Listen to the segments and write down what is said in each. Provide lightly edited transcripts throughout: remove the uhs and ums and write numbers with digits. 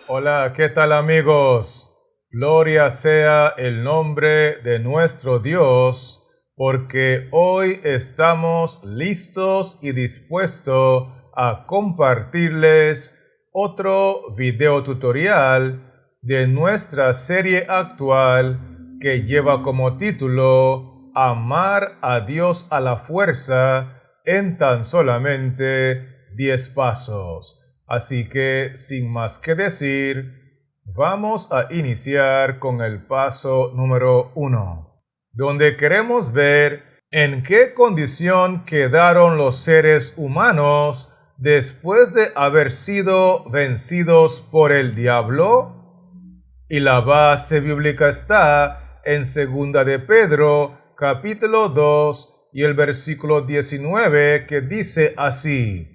Hola, ¿qué tal amigos? Gloria sea el nombre de nuestro Dios, porque hoy estamos listos y dispuestos a compartirles otro video tutorial de nuestra serie actual que lleva como título Amar a Dios a la fuerza en tan solamente 10 pasos. Así que, sin más que decir, vamos a iniciar con el paso número 1, donde queremos ver en qué condición quedaron los seres humanos después de haber sido vencidos por el diablo. Y la base bíblica está en 2 de Pedro, capítulo 2, y el versículo 19, que dice así: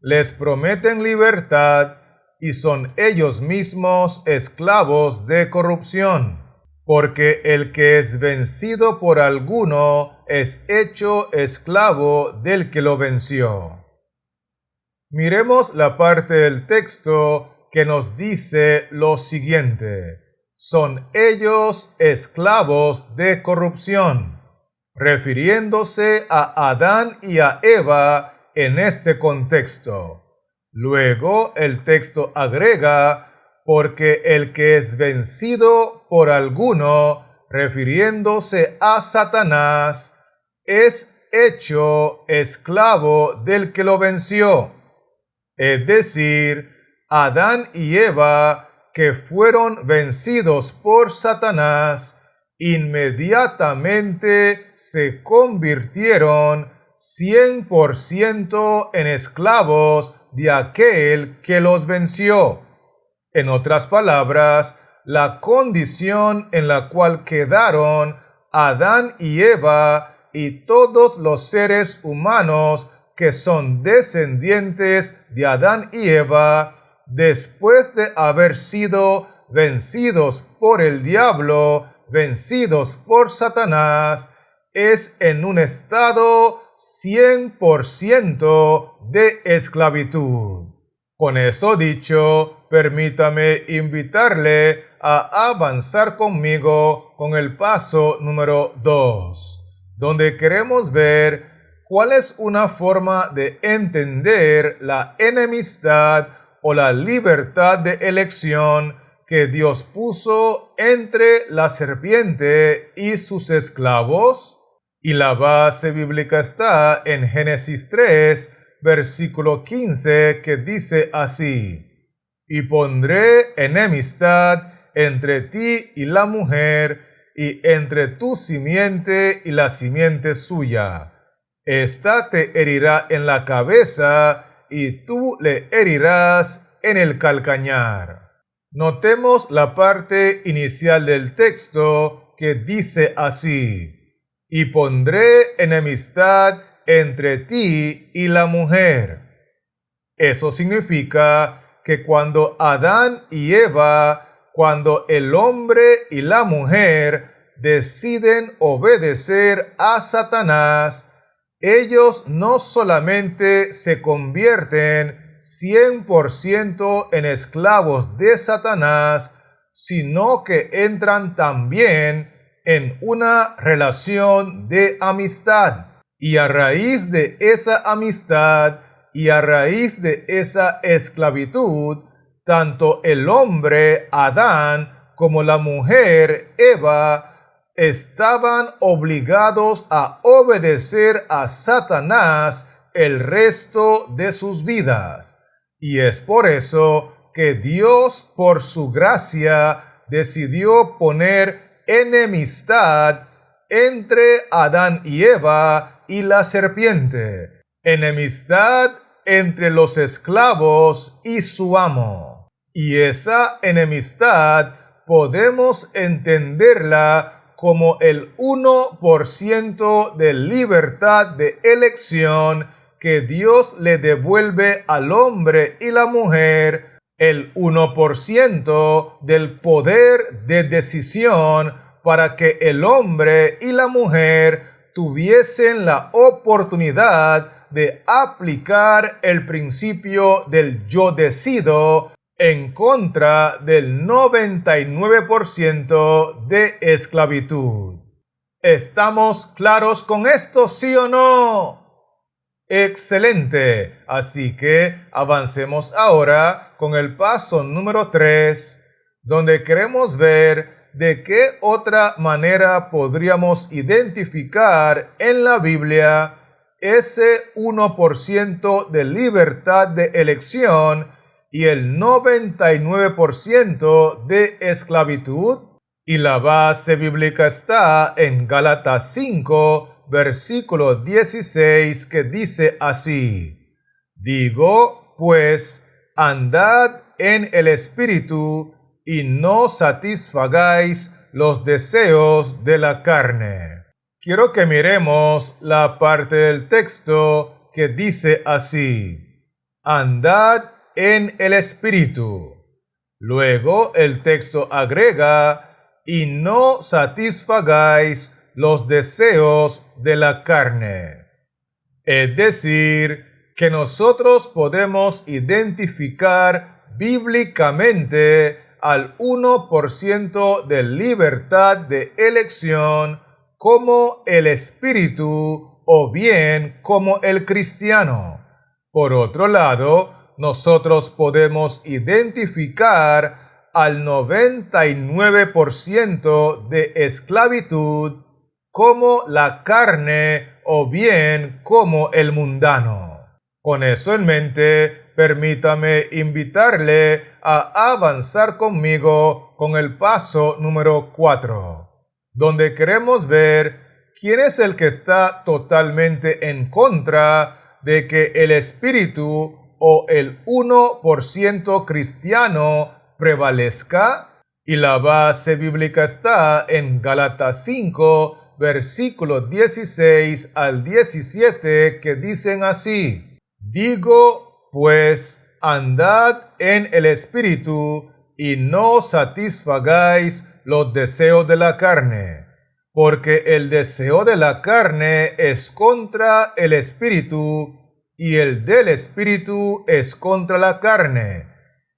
les prometen libertad y son ellos mismos esclavos de corrupción, porque el que es vencido por alguno es hecho esclavo del que lo venció. Miremos la parte del texto que nos dice lo siguiente: son ellos esclavos de corrupción, refiriéndose a Adán y a Eva en este contexto. Luego el texto agrega: porque el que es vencido por alguno, refiriéndose a Satanás, es hecho esclavo del que lo venció. Es decir, Adán y Eva, que fueron vencidos por Satanás, inmediatamente se convirtieron 100% en esclavos de aquel que los venció. En otras palabras, la condición en la cual quedaron Adán y Eva y todos los seres humanos que son descendientes de Adán y Eva, después de haber sido vencidos por el diablo, vencidos por Satanás, es en un estado 100% de esclavitud. Con eso dicho, permítame invitarle a avanzar conmigo con el paso número 2, donde queremos ver cuál es una forma de entender la enemistad o la libertad de elección que Dios puso entre la serpiente y sus esclavos. Y la base bíblica está en Génesis 3, versículo 15, que dice así: y pondré enemistad entre ti y la mujer, y entre tu simiente y la simiente suya. Esta te herirá en la cabeza, y tú le herirás en el calcañar. Notemos la parte inicial del texto que dice así: y pondré enemistad entre ti y la mujer. Eso significa que cuando Adán y Eva, cuando el hombre y la mujer deciden obedecer a Satanás, ellos no solamente se convierten 100% en esclavos de Satanás, sino que entran también en una relación de amistad. Y a raíz de esa amistad y a raíz de esa esclavitud, tanto el hombre Adán como la mujer Eva estaban obligados a obedecer a Satanás el resto de sus vidas. Y es por eso que Dios, por su gracia, decidió poner enemistad entre Adán y Eva y la serpiente, enemistad entre los esclavos y su amo. Y esa enemistad podemos entenderla como el 1% de libertad de elección que Dios le devuelve al hombre y la mujer, el 1% del poder de decisión para que el hombre y la mujer tuviesen la oportunidad de aplicar el principio del yo decido en contra del 99% de esclavitud. ¿Estamos claros con esto, sí o no? Excelente. Así que avancemos ahora con el paso número 3, donde queremos ver de qué otra manera podríamos identificar en la Biblia ese 1% de libertad de elección y el 99% de esclavitud. Y la base bíblica está en Gálatas 5, versículo 16, que dice así: Digo, pues, andad en el Espíritu y no satisfagáis los deseos de la carne. Quiero que miremos la parte del texto que dice así: andad en el Espíritu. Luego el texto agrega: y no satisfagáis los deseos de la carne. Es decir, que nosotros podemos identificar bíblicamente al 1% de libertad de elección como el espíritu o bien como el cristiano. Por otro lado, nosotros podemos identificar al 99% de esclavitud como la carne o bien como el mundano. Con eso en mente, permítame invitarle a avanzar conmigo con el paso número 4, donde queremos ver quién es el que está totalmente en contra de que el espíritu o el 1% cristiano prevalezca. Y la base bíblica está en Gálatas 5, versículos 16 al 17, que dicen así: Digo, pues, andad en el Espíritu y no satisfagáis los deseos de la carne, porque el deseo de la carne es contra el Espíritu y el del Espíritu es contra la carne.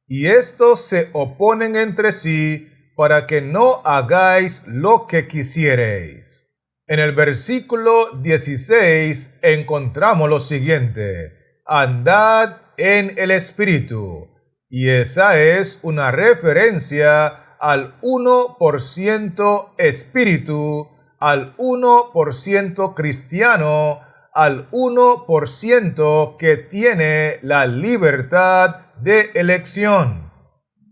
Y estos se oponen entre sí para que no hagáis lo que quisiereis. En el versículo 16 encontramos lo siguiente: andad en el Espíritu. Y esa es una referencia al 1% espíritu, al 1% cristiano, al 1% que tiene la libertad de elección.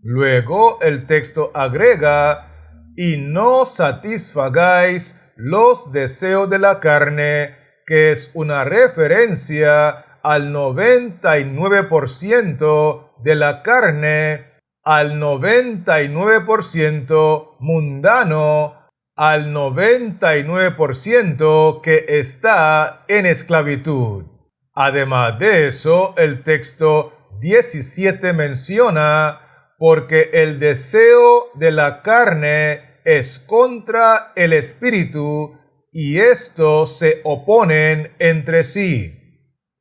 Luego el texto agrega: y no satisfagáis los deseos de la carne, que es una referencia al 99% de la carne, al 99% mundano, al 99% que está en esclavitud. Además de eso, el texto 17 menciona: porque el deseo de la carne es contra el espíritu, y estos se oponen entre sí.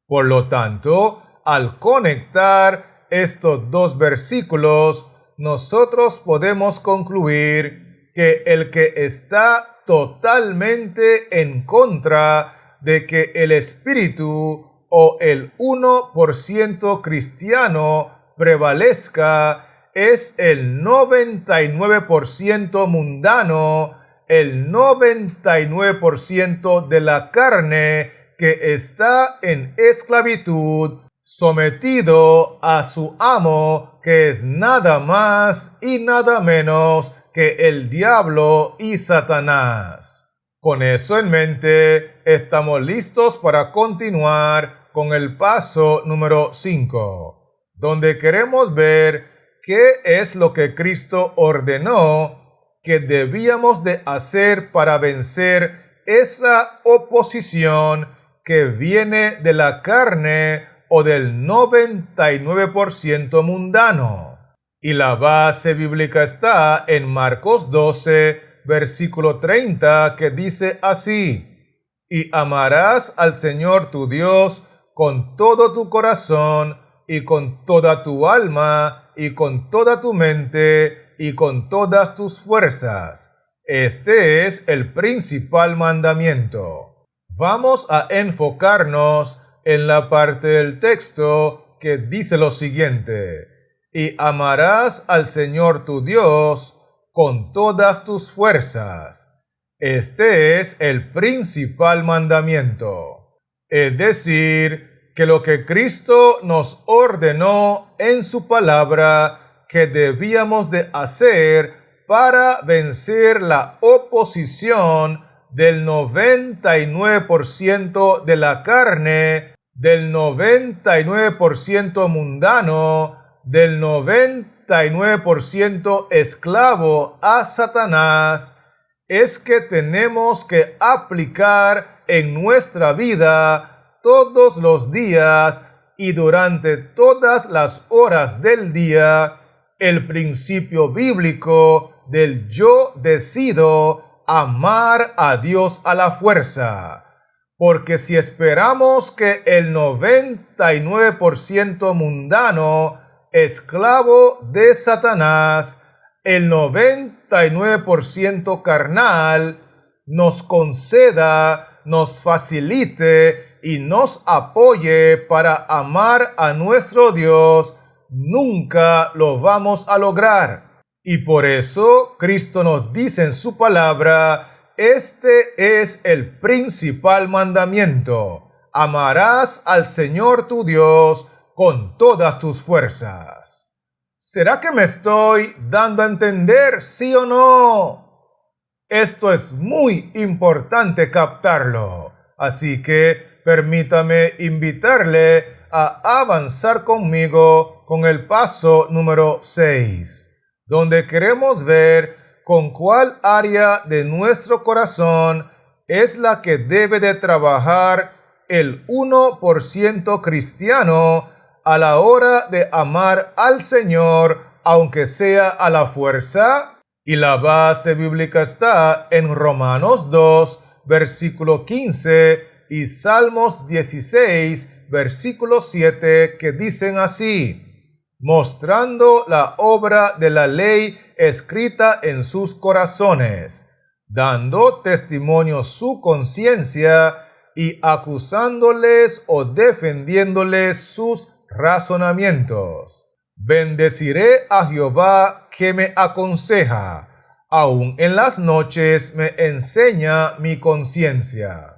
Por lo tanto, al conectar estos dos versículos, nosotros podemos concluir que el que está totalmente en contra de que el espíritu o el 1% cristiano prevalezca es el 99% mundano, el 99% de la carne que está en esclavitud, sometido a su amo, que es nada más y nada menos que el diablo y Satanás. Con eso en mente, estamos listos para continuar con el paso número 5, donde queremos ver qué es lo que Cristo ordenó que debíamos de hacer para vencer esa oposición que viene de la carne o del 99% mundano. Y la base bíblica está en Marcos 12, versículo 30, que dice así: y amarás al Señor tu Dios con todo tu corazón y con toda tu alma y con toda tu mente y con todas tus fuerzas. Este es el principal mandamiento. Vamos a enfocarnos en la parte del texto que dice lo siguiente: y amarás al Señor tu Dios con todas tus fuerzas. Este es el principal mandamiento. Es decir, que lo que Cristo nos ordenó en su palabra que debíamos de hacer para vencer la oposición del 99% de la carne, del 99% mundano, del 99% esclavo a Satanás, es que tenemos que aplicar en nuestra vida todos los días y durante todas las horas del día el principio bíblico del yo decido amar a Dios a la fuerza. Porque si esperamos que el 99% mundano, esclavo de Satanás, el 99% carnal, nos conceda, nos facilite y nos apoye para amar a nuestro Dios, nunca lo vamos a lograr. Y por eso Cristo nos dice en su palabra: este es el principal mandamiento. Amarás al Señor tu Dios con todas tus fuerzas. ¿Será que me estoy dando a entender, sí o no? Esto es muy importante captarlo. Así que permítame invitarle a avanzar conmigo con el paso número 6, donde queremos ver con cuál área de nuestro corazón es la que debe de trabajar el 1% cristiano a la hora de amar al Señor, aunque sea a la fuerza. Y la base bíblica está en Romanos 2, versículo 15 y Salmos 16, versículo 7, que dicen así: mostrando la obra de la ley escrita en sus corazones, dando testimonio su conciencia y acusándoles o defendiéndoles sus razonamientos. Bendeciré a Jehová que me aconseja, aun en las noches me enseña mi conciencia.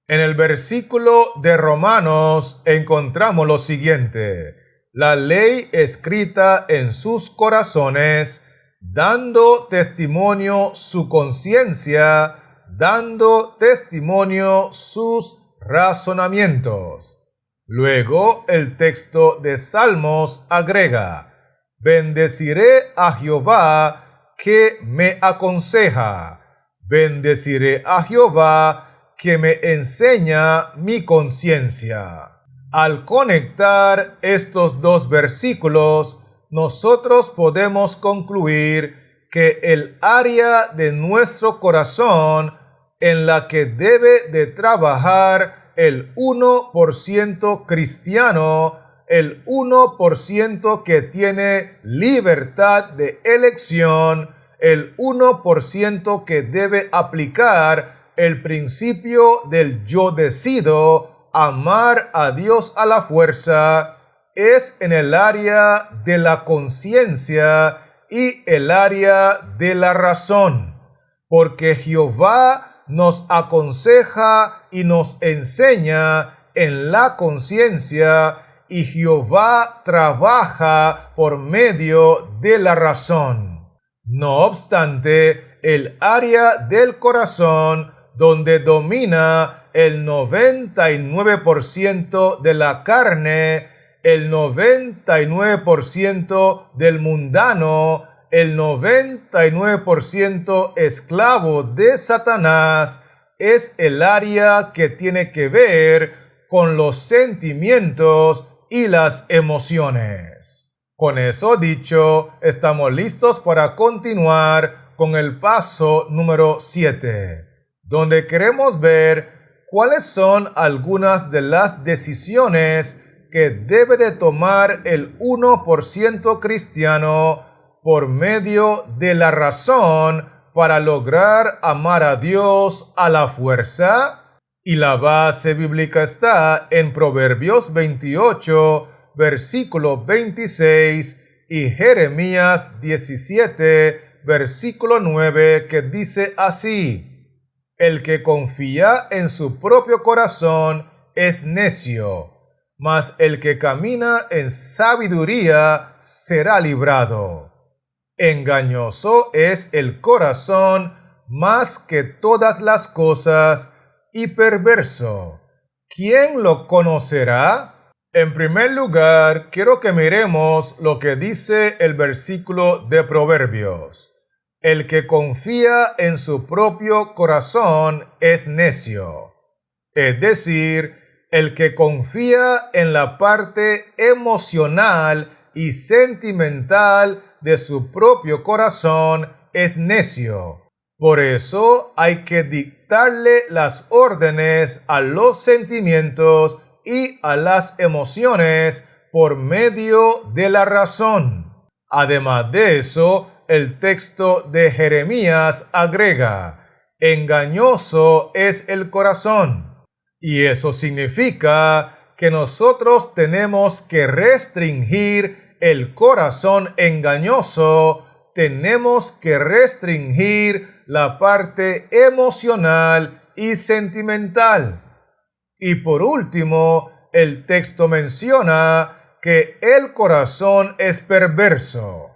En el versículo de Romanos encontramos lo siguiente: la ley escrita en sus corazones, dando testimonio su conciencia, dando testimonio sus razonamientos. Luego el texto de Salmos agrega: bendeciré a Jehová que me aconseja, bendeciré a Jehová que me enseña mi conciencia. Al conectar estos dos versículos, nosotros podemos concluir que el área de nuestro corazón en la que debe de trabajar el 1% cristiano, el 1% que tiene libertad de elección, el 1% que debe aplicar el principio del yo decido, amar a Dios a la fuerza, es en el área de la conciencia y el área de la razón. Porque Jehová nos aconseja y nos enseña en la conciencia, y Jehová trabaja por medio de la razón. No obstante, el área del corazón donde domina el 99% de la carne, el 99% del mundano, el 99% esclavo de Satanás, es el área que tiene que ver con los sentimientos y las emociones. Con eso dicho, estamos listos para continuar con el paso número 7, donde queremos ver cuáles son algunas de las decisiones que debe de tomar el 1% cristiano por medio de la razón para lograr amar a Dios a la fuerza? Y la base bíblica está en Proverbios 28, versículo 26 y Jeremías 17, versículo 9, que dice así: el que confía en su propio corazón es necio, mas el que camina en sabiduría será librado. Engañoso es el corazón más que todas las cosas, y perverso. ¿Quién lo conocerá? En primer lugar, quiero que miremos lo que dice el versículo de Proverbios. El que confía en su propio corazón es necio. Es decir, el que confía en la parte emocional y sentimental de su propio corazón es necio. Por eso hay que dictarle las órdenes a los sentimientos y a las emociones por medio de la razón. Además de eso, el texto de Jeremías agrega: engañoso es el corazón. Y eso significa que nosotros tenemos que restringir el corazón engañoso, tenemos que restringir la parte emocional y sentimental. Y por último, el texto menciona que el corazón es perverso.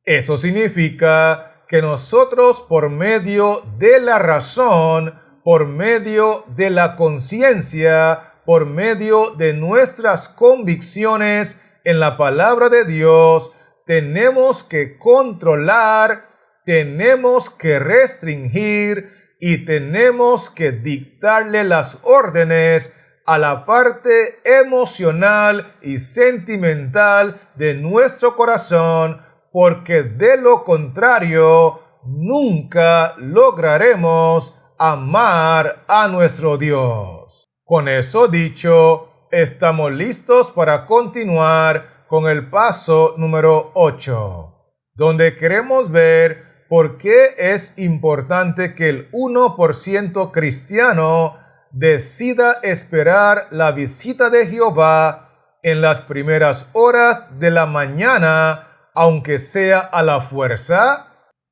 Eso significa que nosotros, por medio de la razón, por medio de la conciencia, por medio de nuestras convicciones en la palabra de Dios, tenemos que controlar, tenemos que restringir y tenemos que dictarle las órdenes a la parte emocional y sentimental de nuestro corazón, porque de lo contrario nunca lograremos amar a nuestro Dios. Con eso dicho, estamos listos para continuar con el paso número 8, donde queremos ver por qué es importante que el 1% cristiano decida esperar la visita de Jehová en las primeras horas de la mañana, aunque sea a la fuerza.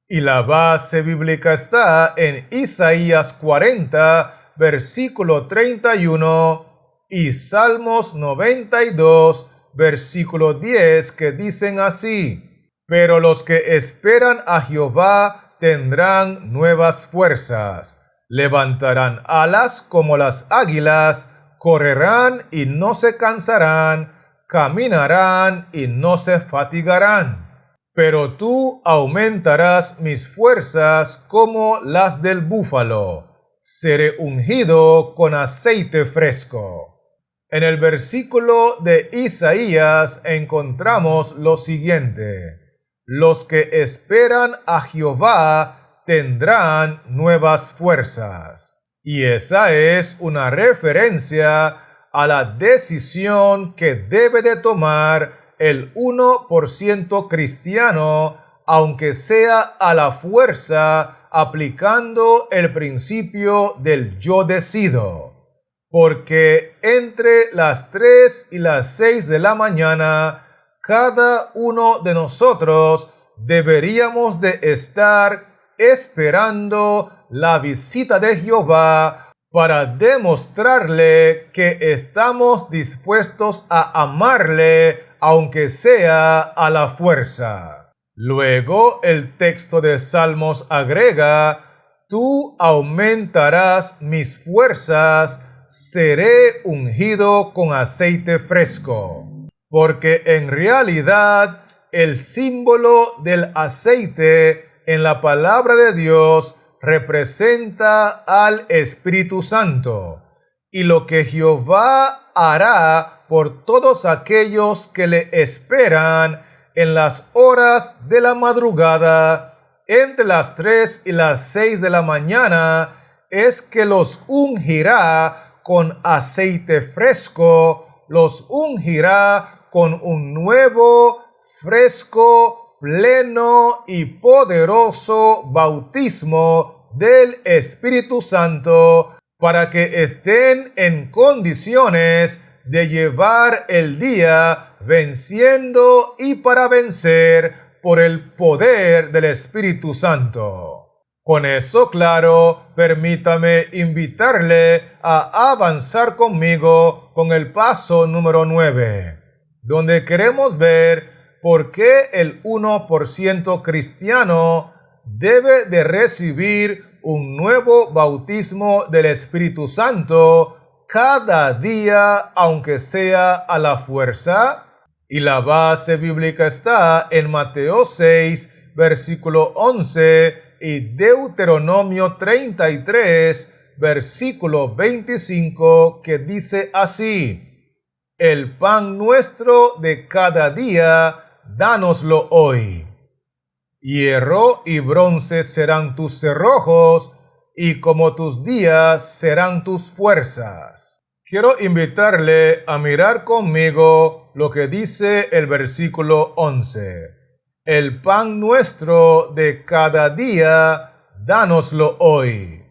Y la base bíblica está en Isaías 40, versículo 31, y Salmos 92, versículo 10, que dicen así: pero los que esperan a Jehová tendrán nuevas fuerzas, levantarán alas como las águilas, correrán y no se cansarán, caminarán y no se fatigarán. Pero tú aumentarás mis fuerzas como las del búfalo, seré ungido con aceite fresco. En el versículo de Isaías encontramos lo siguiente: los que esperan a Jehová tendrán nuevas fuerzas. Y esa es una referencia a la decisión que debe de tomar el 1% cristiano, aunque sea a la fuerza, aplicando el principio del yo decido. Porque entre las 3 y las 6 de la mañana, cada uno de nosotros deberíamos de estar esperando la visita de Jehová para demostrarle que estamos dispuestos a amarle, aunque sea a la fuerza. Luego el texto de Salmos agrega: tú aumentarás mis fuerzas, seré ungido con aceite fresco. Porque en realidad el símbolo del aceite en la palabra de Dios representa al Espíritu Santo, y lo que Jehová hará por todos aquellos que le esperan en las horas de la madrugada, entre las 3 y las 6 de la mañana, es que los ungirá con aceite fresco, los ungirá con un nuevo, fresco, pleno y poderoso bautismo del Espíritu Santo para que estén en condiciones de llevar el día venciendo y para vencer por el poder del Espíritu Santo. Con eso claro, permítame invitarle a avanzar conmigo con el paso número 9, donde queremos ver por qué el 1% cristiano debe de recibir un nuevo bautismo del Espíritu Santo cada día, aunque sea a la fuerza. Y la base bíblica está en Mateo 6, versículo 11, y Deuteronomio 33, versículo 25, que dice así: el pan nuestro de cada día, dánoslo hoy. Hierro y bronce serán tus cerrojos, y como tus días serán tus fuerzas. Quiero invitarle a mirar conmigo lo que dice el versículo 11. El pan nuestro de cada día, dánoslo hoy.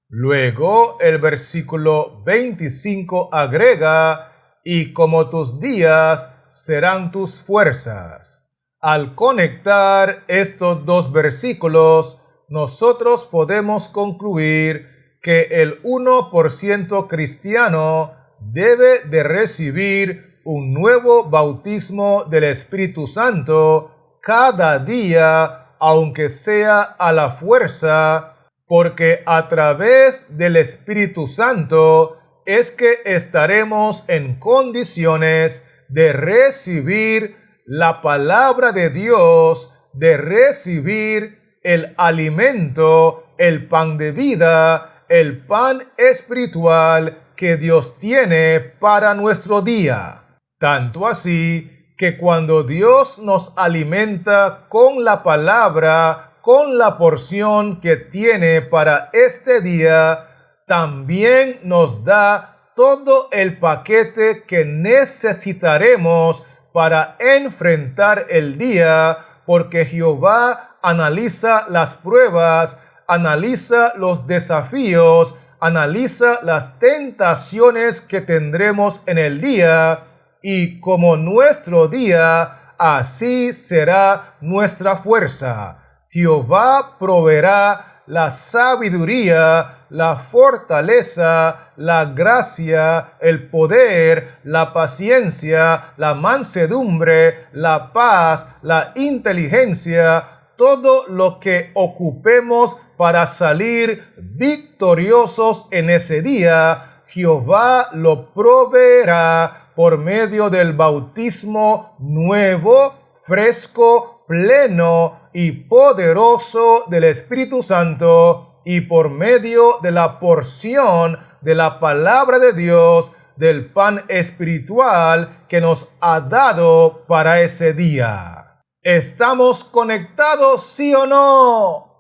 Luego el versículo 25 agrega: y como tus días serán tus fuerzas. Al conectar estos dos versículos, nosotros podemos concluir que el 1% cristiano debe de recibir un nuevo bautismo del Espíritu Santo cada día, aunque sea a la fuerza, porque a través del Espíritu Santo es que estaremos en condiciones de recibir la palabra de Dios, de recibir el alimento, el pan de vida, el pan espiritual que Dios tiene para nuestro día. Tanto así que cuando Dios nos alimenta con la palabra, con la porción que tiene para este día, también nos da todo el paquete que necesitaremos para enfrentar el día, porque Jehová analiza las pruebas, analiza los desafíos, analiza las tentaciones que tendremos en el día, y como nuestro día, así será nuestra fuerza. Jehová proveerá la sabiduría, la fortaleza, la gracia, el poder, la paciencia, la mansedumbre, la paz, la inteligencia, todo lo que ocupemos para salir victoriosos en ese día. Jehová lo proveerá por medio del bautismo nuevo, fresco, pleno y poderoso del Espíritu Santo, y por medio de la porción de la palabra de Dios, del pan espiritual que nos ha dado para ese día. ¿Estamos conectados, sí o no?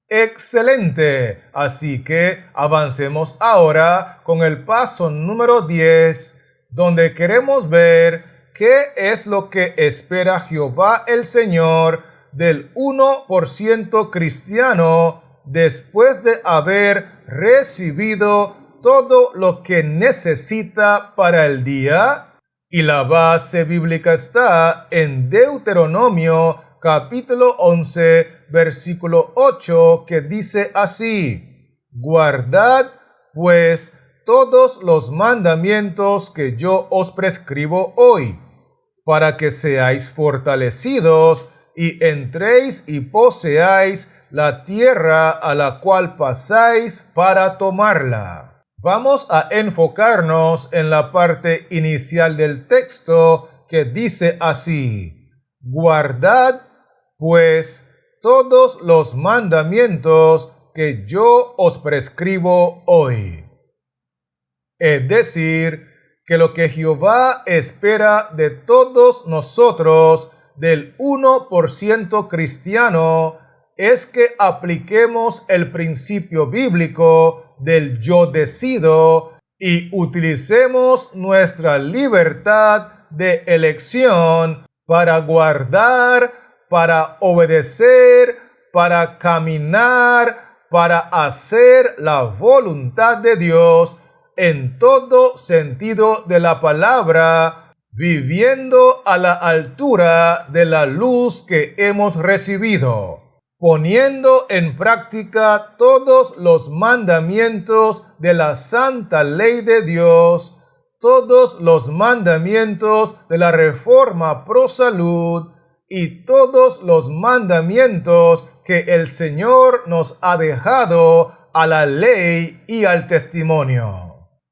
¡Excelente! Así que avancemos ahora con el paso número 10, donde queremos ver qué es lo que espera Jehová el Señor del 1% cristiano después de haber recibido todo lo que necesita para el día. Y la base bíblica está en Deuteronomio capítulo 11, versículo 8, que dice así: guardad pues todos los mandamientos que yo os prescribo hoy, para que seáis fortalecidos y entréis y poseáis la tierra a la cual pasáis para tomarla. Vamos a enfocarnos en la parte inicial del texto, que dice así: guardad pues todos los mandamientos que yo os prescribo hoy. Es decir, que lo que Jehová espera de todos nosotros, del 1% cristiano, es que apliquemos el principio bíblico del yo decido, y utilicemos nuestra libertad de elección para guardar, para obedecer, para caminar, para hacer la voluntad de Dios en todo sentido de la palabra, viviendo a la altura de la luz que hemos recibido, poniendo en práctica todos los mandamientos de la santa ley de Dios, todos los mandamientos de la reforma pro salud y todos los mandamientos que el Señor nos ha dejado a la ley y al testimonio.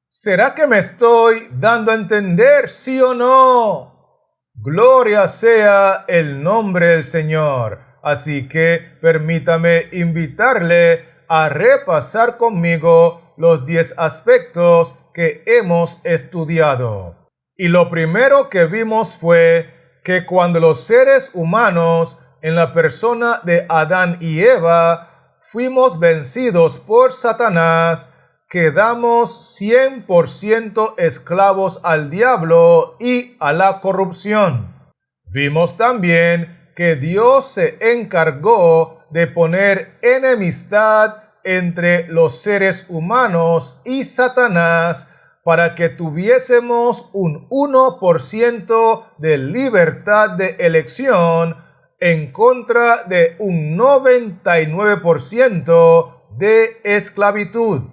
¿Será que me estoy dando a entender, sí o no? Gloria sea el nombre del Señor. Así que permítame invitarle a repasar conmigo los 10 aspectos que hemos estudiado. Y lo primero que vimos fue que cuando los seres humanos, en la persona de Adán y Eva, fuimos vencidos por Satanás, quedamos 100% esclavos al diablo y a la corrupción. Vimos también que Dios se encargó de poner enemistad entre los seres humanos y Satanás para que tuviésemos un 1% de libertad de elección en contra de un 99% de esclavitud.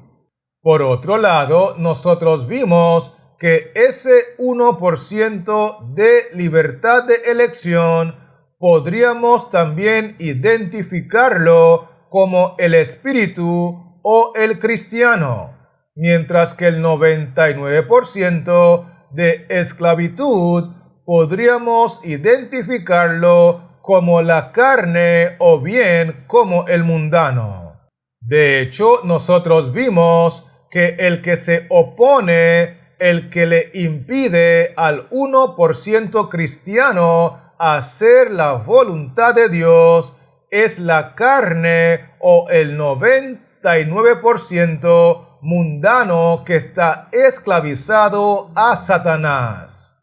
Por otro lado, nosotros vimos que ese 1% de libertad de elección podríamos también identificarlo como el espíritu o el cristiano, mientras que el 99% de esclavitud podríamos identificarlo como la carne o bien como el mundano. De hecho, nosotros vimos que el que se opone, el que le impide al 1% cristiano hacer la voluntad de Dios, es la carne o el 99% mundano que está esclavizado a Satanás.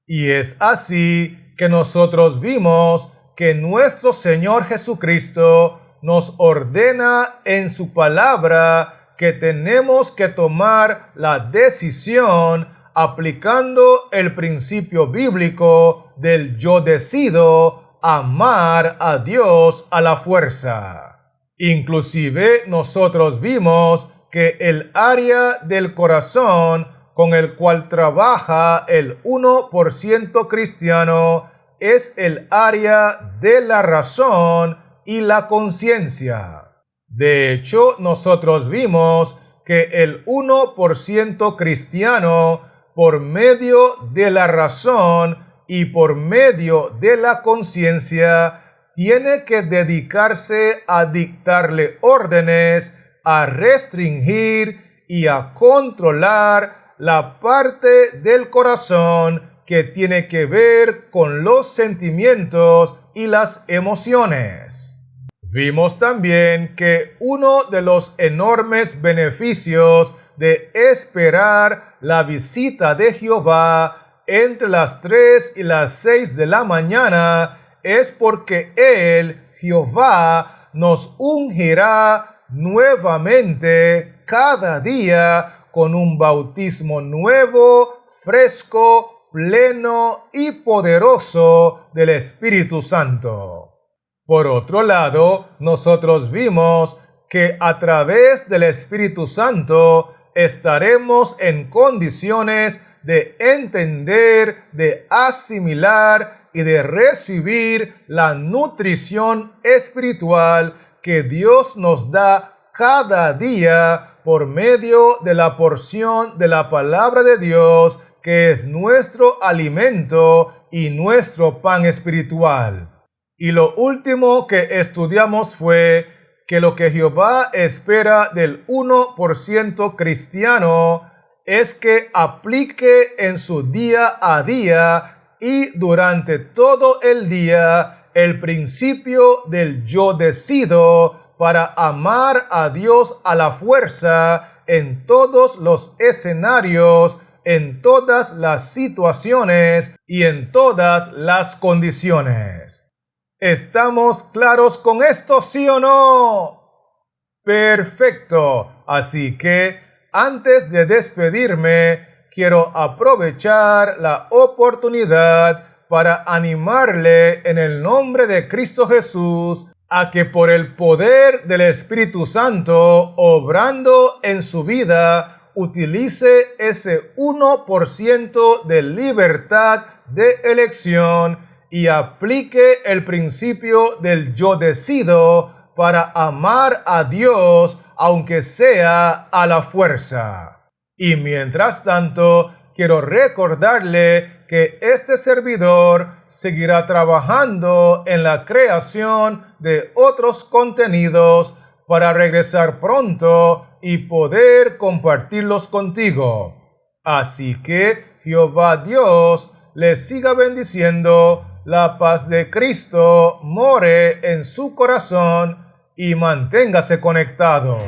Y es así que nosotros vimos que nuestro Señor Jesucristo nos ordena en su palabra que tenemos que tomar la decisión aplicando el principio bíblico del yo decido amar a Dios a la fuerza. Inclusive nosotros vimos que el área del corazón con el cual trabaja el 1% cristiano es el área de la razón y la conciencia. De hecho, nosotros vimos que el 1% cristiano, por medio de la razón y por medio de la conciencia, tiene que dedicarse a dictarle órdenes, a restringir y a controlar la parte del corazón que tiene que ver con los sentimientos y las emociones. Vimos también que uno de los enormes beneficios de esperar la visita de Jehová entre las 3 y las 6 de la mañana es porque Él, Jehová, nos ungirá nuevamente cada día con un bautismo nuevo, fresco, pleno y poderoso del Espíritu Santo. Por otro lado, nosotros vimos que a través del Espíritu Santo estaremos en condiciones de entender, de asimilar y de recibir la nutrición espiritual que Dios nos da cada día por medio de la porción de la palabra de Dios, que es nuestro alimento y nuestro pan espiritual. Y lo último que estudiamos fue que lo que Jehová espera del 1% cristiano es que aplique en su día a día y durante todo el día el principio del yo decido para amar a Dios a la fuerza en todos los escenarios, en todas las situaciones y en todas las condiciones. ¿Estamos claros con esto, sí o no? Perfecto. Así que antes de despedirme, quiero aprovechar la oportunidad para animarle en el nombre de Cristo Jesús a que por el poder del Espíritu Santo obrando en su vida, utilice ese 1% de libertad de elección y aplique el principio del yo decido para amar a Dios aunque sea a la fuerza. Y mientras tanto, quiero recordarle que este servidor seguirá trabajando en la creación de otros contenidos para regresar pronto y poder compartirlos contigo. Así que Jehová Dios les siga bendiciendo, la paz de Cristo more en su corazón y manténgase conectado.